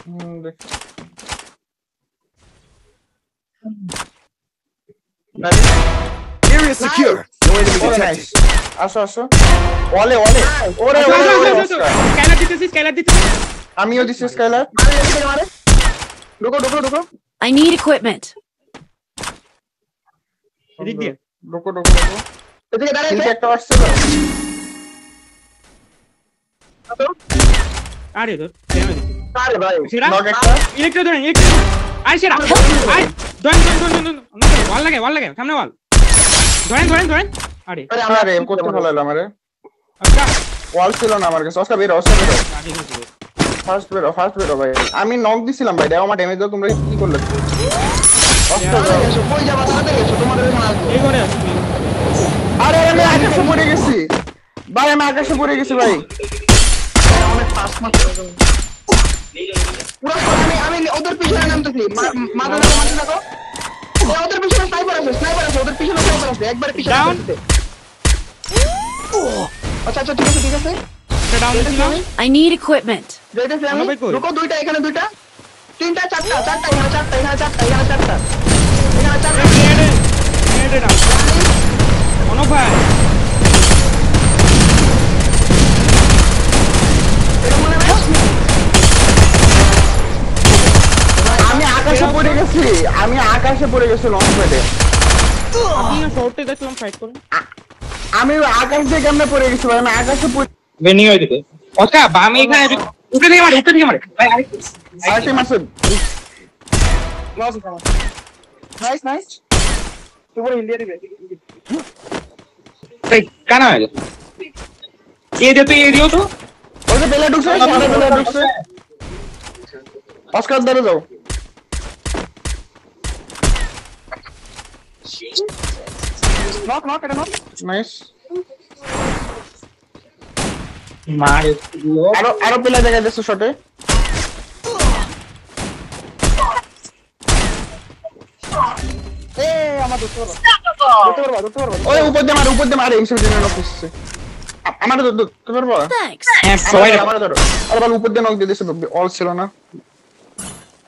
দেখ Area secure. No enemy detected. আসো আসো ওলে ওলে ওরে ওরে ওরে অস্কার। স্কাইলার দিতেছিস আমিও দিছি স্কাইলার ঢুকো ঢুকো ঢুকো I need equipment. এদিক দিয়ে ঢুকো ঢুকো ঢুকো এদিকে দাঁড়ায় কিন্তু একটা আসছিল আরে ধর আরে ভাই সেরা নক একটা ইলেকট্রো ধরেন ইলেকট্রো আই সেরা আই ধরেন ওয়াল লাগে সামনে ওয়াল ধরেন আরে আরে আমারে করতে ভালো হলো আমারে আচ্ছা ওয়াল ছিল না আমার কাছে অস্কার বেরো অস্কার বেরো আগে হয়েছে ফার্স্ট বেরো ভাই আমি নক দিছিলাম ভাই দাও আমার ড্যামেজ দাও তোমরা কি করলে অস্কার বেরো কই যাবা তাড়াতাড়ি এসো তোমাদের এখানে আসবো এই ঘরে আসবি আরে আমি আকাশে পড়ে গেছি ভাই আমি আকাশে পড়ে গেছি ভাই অনেক পাস মাস পুরো আমি ওদের পিছনে নামতেছি মাথা দেখো ওদের পিছনে স্নাইপার আছে ওদের পিছনে স্নাইপার আছে একবার পিছনে Down. আচ্ছা ঠিক আছে এটা ডাউন দিছিলাম I need equipment. যাইতেছি আমি ভাই কই? রুকো দুইটা এখানে দুইটা তিনটা চারটা এখানে চারটা নেটে ডাউন অনুপ ভাই আমি আকাশে পড়ে গেছি লঞ্চ প্যাডে আপনি না শর্টে দেখলাম ফাইট করেন আমি আকাশ থেকে কেমনে পড়ে গেছি ভাই আমি আকাশে পড়ে বেনি হয়ে দিতে ওটা বামে এখানে উঠে থেকে মারে ভাই আরেকটা মাসে নাইস তুই ইন্ডিয়া দিবে এই কানা হয়ে গেছে এই দিও তো ওই যে বেলা ঢুকছে অস্কার ধরে যাও নক এটা নক নাইস মারে আরো পেলা দেখা যাচ্ছে শটে আমার ধরতে পারবো ওই উপর দিয়ে মারে ইনসুল দিনে নক করছে আমার ধরতে পারবো Thanks. হ্যাঁ সবাই আমার ধরো আরে ভাই উপর দিয়ে নক দিয়ে দিছে অল ছিল না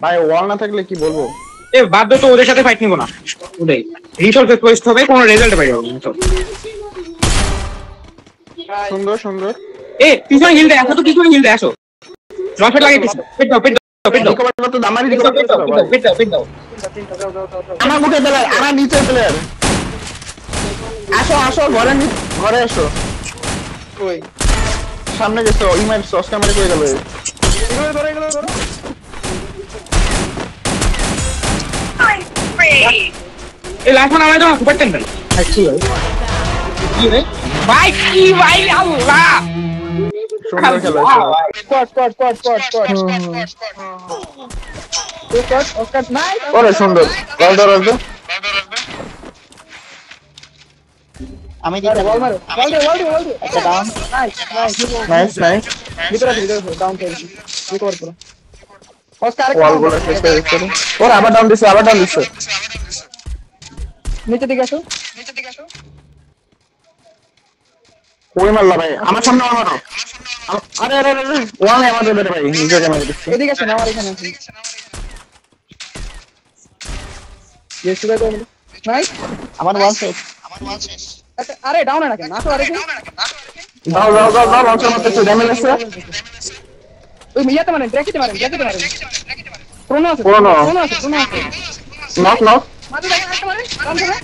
ভাই ওয়াল না থাকলে কি বলবো এ বাধ্য তো ওদের সাথে ফাইট নিব না ওটাই রিসোর্স ওয়েস্ট হবে কোনো রেজাল্ট পাই যাবে না সুন্দর এ পিছনে হিল দে আসো তো পিছনে হিল দে আসো রকেট লাগে পিছনে পেট দাও রিকভার করতে দামারি রিকভার করতে পেট দাও আমার মুখে প্লেয়ার আমার নিচে প্লেয়ার আসো ঘরে এসো কই সামনে গেছো ইমেল অস্কার মারে কই গেল এগুলো ধরো এই লাইফন আমায় দাও সুপার টেন্ডার কি ভাই কি ভাই আল্লাহ সুন্দর খেলা স্কোয়াড নাইস ওরে সুন্দর গলদার আছে আমি দিতে বল মারো বল দে একটা ডাউন নাইস ভিতরে ডাউন করে রিকভার করো অস্কার ওয়াল বলে শেষ করে দিচ্ছে ওর আবার ডাউন দিছে নিচে দিকে আসো কই মারলা ভাই আমার সামনে মারো আরে ওয়াল আমাদের বেরে ভাই নিজে ক্যামেরা দিচ্ছে এদিকে আসেন আমার এখানে আসেন ইয়েস সুগার করে নাইস আমার ওয়াল শেষ আরে ডাউন না কেন আসো আরে দাও লঞ্চার মধ্যে একটু ড্যামেজ আছে ওই মিয়াতে মারেন ব্রেকিতে মারেন প্রোনো আছে প্রোনো আছে নক মাঝে দেখেন একটা মারেন ডাউন করে